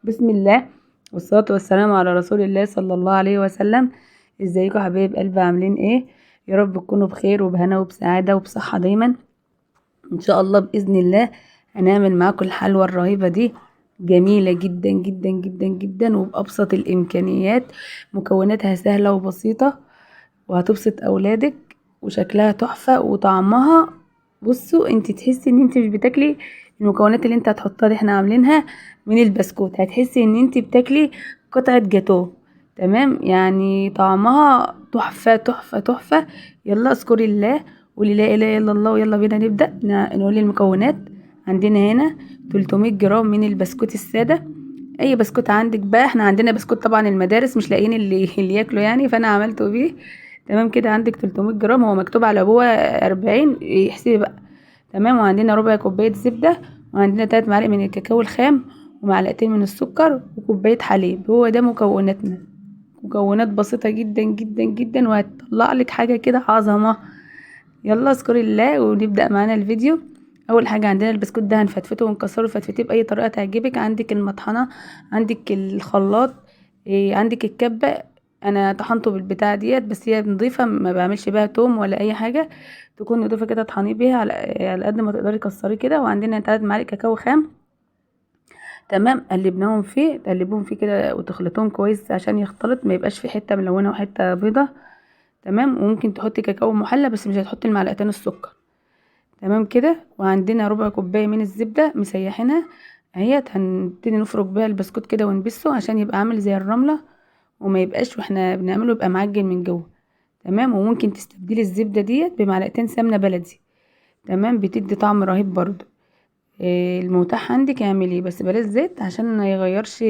بسم الله والصلاة والسلام على رسول الله صلى الله عليه وسلم. ازيكم حبايب قلبي، عاملين ايه؟ يا رب تكونوا بخير وبهنا وبسعادة وبصحة دايما ان شاء الله. بإذن الله هنعمل معاكم الحلوى الرهيبة دي، جميلة جدا جدا جدا جدا وبأبسط الإمكانيات. مكوناتها سهلة وبسيطة وهتبسط أولادك، وشكلها تحفة وطعمها. بصوا انت تحسي ان انت مش بتاكلي المكونات اللي انت هتحطها دي، احنا عاملينها من البسكوت، هتحسي ان انت بتاكلي قطعة جاتوه. تمام، يعني طعمها تحفة تحفة تحفة. يلا اذكري الله، قولي لا اله الا الله، ويلا بينا نبدأ نقول المكونات. عندنا هنا 300 جرام من البسكوت السادة، اي بسكوت عندك بقى. احنا عندنا بسكوت طبعا المدارس مش لاقيين اللي ياكله يعني، فانا عملته بيه. تمام كده، عندك 300 جرام، هو مكتوب على ابوه 40، احسبي بقى. تمام، وعندنا ربع كوبايه زبده، وعندنا 3 معالق من الكاكاو الخام، ومعلقتين من السكر، وكوبايه حليب. هو ده مكوناتنا، مكونات بسيطه جدا جدا جدا، وهتطلع لك حاجه كده عظمه. يلا اذكري الله ونبدا معانا الفيديو. اول حاجه عندنا البسكوت ده، هنفتفته ونكسره فتفتيه باي طريقه تعجبك. عندك المطحنه، عندك الخلاط، عندك الكبه. انا طحنته بالبتاع ديت، بس هي نضيفه، ما بعملش بيها توم ولا اي حاجه، تكون نضيفه كده طحنيه بيها على قد ما تقدري كسريه كده. وعندنا 3 معالق كاكاو خام. تمام، قلبناهم فيه، تقلبوهم فيه كده وتخلطوهم كويس عشان يختلط، ما يبقاش في حته ملونه وحته بيضه. تمام، وممكن تحطي كاكاو محلى بس مش هتحطي المعلقتين السكر. تمام كده، وعندنا ربع كوبايه من الزبده مسيحينها اهيت، هنبتدي نفرك بيها البسكوت كده ونبسه عشان يبقى عامل زي الرمله، وما يبقاش واحنا بنعمله يبقى معجن من جوه. تمام، وممكن تستبدلي الزبده ديت بمعلقتين سمنه بلدي. تمام، بتدي طعم رهيب برضو. المتاح عندك اعمليه، بس بلاش زيت عشان ما يغيرش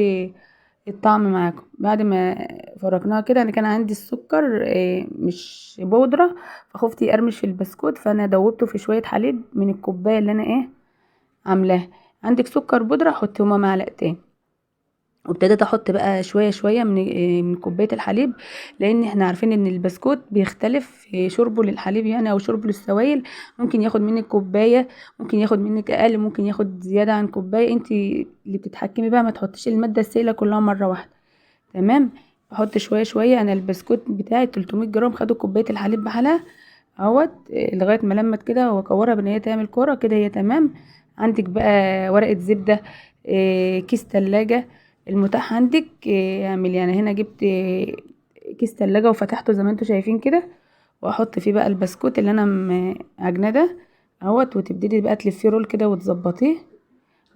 الطعم معاكم. بعد ما فركناها كده، انا كان عندي السكر مش بودره، فخفت يقرمش في البسكوت، فانا دوبته في شويه حليب من الكوبايه اللي انا عاملاها. عندك سكر بودره، حطي هما معلقتين. وابتديت احط بقى شويه شويه من كوبايه الحليب، لان احنا عارفين ان البسكوت بيختلف في شربه للحليب يعني، او شربه للسوائل. ممكن ياخد منك كوبايه، ممكن ياخد منك اقل، ممكن ياخد زياده عن كوبايه. انت اللي بتتحكمي بقى، ما تحطيش الماده السائله كلها مره واحده. تمام، بحط شويه شويه. انا البسكوت بتاعي 300 جرام خدوا كوبايه الحليب بحالها اهوت، لغايه ما لمت كده واكورها بان هي تعمل كوره كده، هي تمام. عندك بقى ورقه زبده، كيس تلاجة المتاح عندك. اعمل يعني، هنا جبت كيس تلاجة وفتحته زي ما انتوا شايفين كده، واحط فيه بقى البسكوت اللي انا عجناه ده اهوت، وتبتدي بقى تلفيه رول كده وتظبطيه،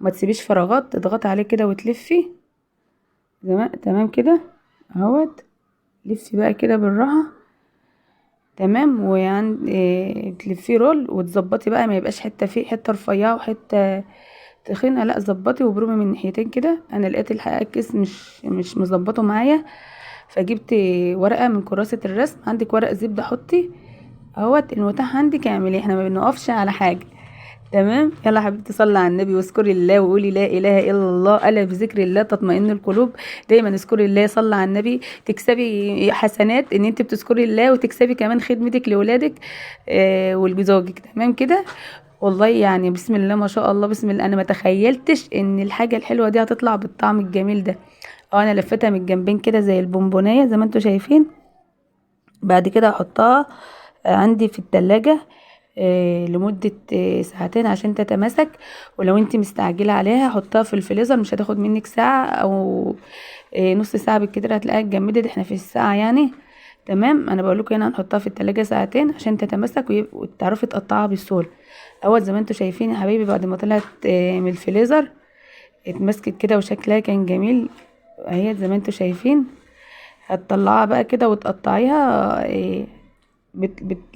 وما تسيبيش فراغات، تضغطي عليه كده وتلفي تمام كده اهوت. لفي بقى كده بالراحه. تمام، ويعني تلفيه رول وتظبطي بقى، ما يبقاش حته فيه حته رفيعه وحته تخينه، لا ظبطي وبرومي من ناحيتين كده. انا لقيت الحقيقه الكيس مش مظبطه معايا، فجبت ورقه من كراسه الرسم. عندك ورق زبده حطي اهوت، المتاح عندك اعملي، احنا ما بنقفش على حاجه. تمام، يلا حبيبتي صلي على النبي واذكري الله وقولي لا اله الا الله، الا بذكر الله تطمئن القلوب. دايما اذكري الله، صلي على النبي، تكسبي حسنات ان انت بتذكري الله، وتكسبي كمان خدمتك لاولادك ولزوجك. تمام كده، والله يعني بسم الله ما شاء الله، بسم الله، انا ما تخيلتش ان الحاجه الحلوه دي هتطلع بالطعم الجميل ده. انا لفتها من الجنبين كده زي البونبونيه زي ما انتوا شايفين. بعد كده هحطها عندي في التلاجة لمدة ساعتين عشان تتماسك. ولو انت مستعجلة عليها حطها في الفريزر، مش هتاخد منك ساعة او نص ساعة بالكتير هتلاقيها اتجمدت، احنا في الساعة يعني. تمام، انا بقول لكم هنا هنحطها في التلاجة ساعتين عشان تتماسك وتعرفي تقطعها بسهولة. اول زي ما انتوا شايفين يا حبايبي، بعد ما طلعت من الفريزر اتمسكت كده وشكلها كان جميل اهي زي ما انتوا شايفين. هتطلعها بقى كده وتقطعيها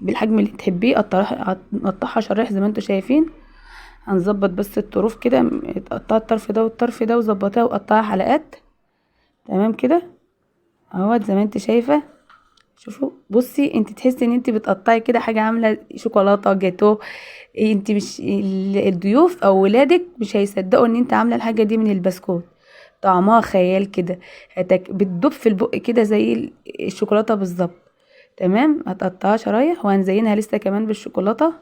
بالحجم اللي تحبيه، قطعها شرايح زي ما انتوا شايفين. هنظبط بس الطروف كده، تقطعي الطرف ده والطرف ده وظبطيها وقطعها حلقات. تمام كده اهوت زي ما انت شايفه. شوفوا بصي، انت تحسي ان انت بتقطعي كده حاجه عامله شوكولاته جاتو. انت مش الضيوف او ولادك مش هيصدقوا ان انت عامله الحاجه دي من البسكوت. طعمها خيال كده، بتدوب في البق كده زي الشوكولاته بالظبط. تمام، هتقطعها شرايح وهنزينها لسه كمان بالشوكولاته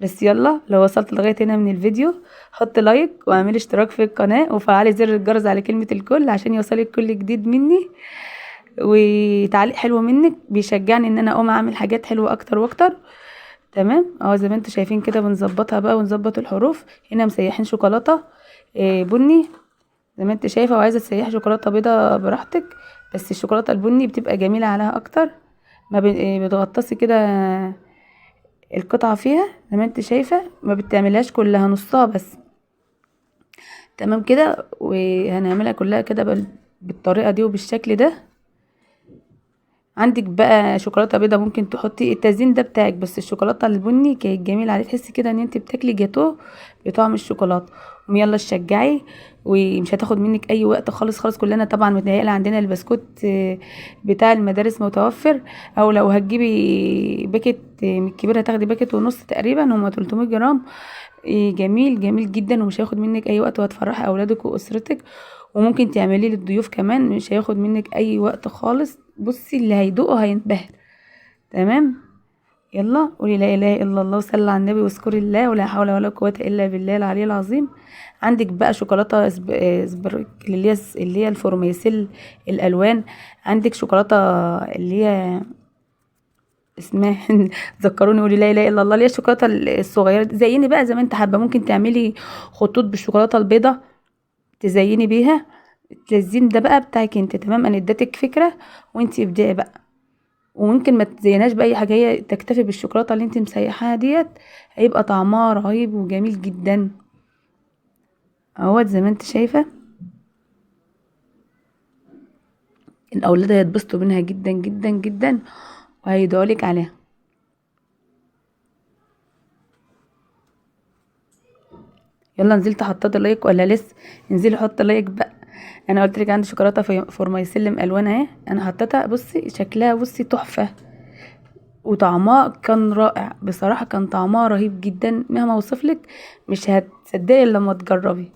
بس يلا لو وصلت لغايه هنا من الفيديو، حط لايك واعملي اشتراك في القناه وفعلي زر الجرس على كلمه الكل عشان يوصلك كل جديد مني. وتعليق حلو منك بيشجعني ان انا اقوم اعمل حاجات حلوه اكتر واكتر. تمام اهو زي ما انتوا شايفين كده بنظبطها بقى ونظبط الحروف. هنا مسيحين شوكولاته بني زي ما انت شايفه، وعايزه تسيحي شوكولاته بيضه براحتك، بس الشوكولاته البني بتبقى جميله عليها اكتر. ما بتغطسي كده القطعه فيها زي ما انت شايفه، ما بتعملهاش كلها، نصها بس. تمام كده، وهنعملها كلها كده بالطريقه دي وبالشكل ده. عندك بقى شوكولاته بيضه ممكن تحطي التزيين ده بتاعك، بس الشوكولاته البني كانت جميله عليه، تحسي كده ان انت بتاكلي جاتوه بطعم الشوكولاته. يلا شجعي، ومش هتاخد منك اي وقت خالص خالص. كلنا طبعا متهيألي عندنا البسكوت بتاع المدارس متوفر، او لو هتجيبي باكت من الكبير هتاخدي باكت ونص تقريبا، هما 300 جرام. جميل جميل جدا، ومش هياخد منك اي وقت، وهتفرحي اولادك واسرتك. وممكن تعمليه للضيوف كمان، مش هياخد منك اي وقت خالص. بصي اللي هيدوقه هينبهر. تمام، يلا قولي لا اله الا الله وصلي على النبي واذكري الله، ولا حول ولا قوه الا بالله العلي العظيم. عندك بقى شوكولاته سبركل اللي هي الفورميسيل الالوان. عندك شوكولاته اللي هي اسمها ذكروني، قولي لا اله الا الله، اللي هي الشوكولاته الصغيره دي. زيني بقى زي ما انت حابه، ممكن تعملي خطوط بالشوكولاته البيضه تزيني بيها. التزيين ده بقى بتاعك انت. تمام، انا اديتك فكره وانت ابدعي بقى. وممكن ما تزيناش باي حاجه، هي تكتفي بالشوكولاته اللي انت مسيحاها ديت، هيبقى طعمها رهيب وجميل جدا اهوت زي ما انت شايفه. الاولاد هيتبسطوا منها جدا جدا جدا، وهيدعولك عليها. يلا نزلت حطيت لايك ولا لسه؟ انزلي حط لايك بقى. انا قلت لك عندي شوكولاته فورمايسيلم الوان اهي، انا حطيتها. بصي شكلها، بصي تحفه، وطعمها كان رائع بصراحه، كان طعمها رهيب جدا. مهما اوصفلك مش هتصدقي الا لما تجربي.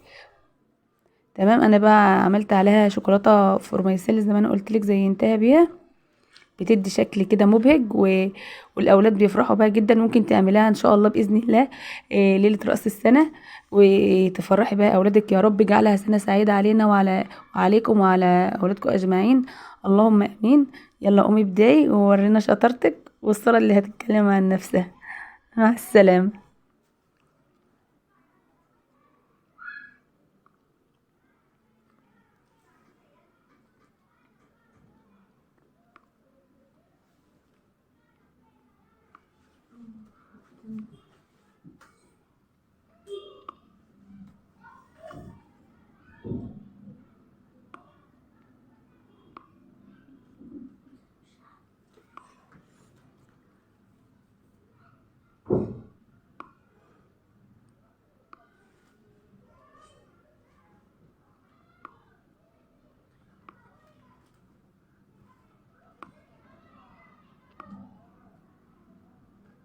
تمام، انا بقى عملت عليها شوكولاته فورمايسيل زي ما انا قلت لك، زينتها بيها، بتدي شكل كده مبهج والاولاد بيفرحوا بها جدا. ممكن تعملها ان شاء الله باذن الله ليله راس السنه، وتفرحي بها اولادك. يا رب اجعلها سنه سعيده علينا وعليكم وعلى اولادكم اجمعين، اللهم امين. يلا قومي ابدعي وورينا شطارتك والصوره اللي هتتكلم عن نفسها. مع السلامه.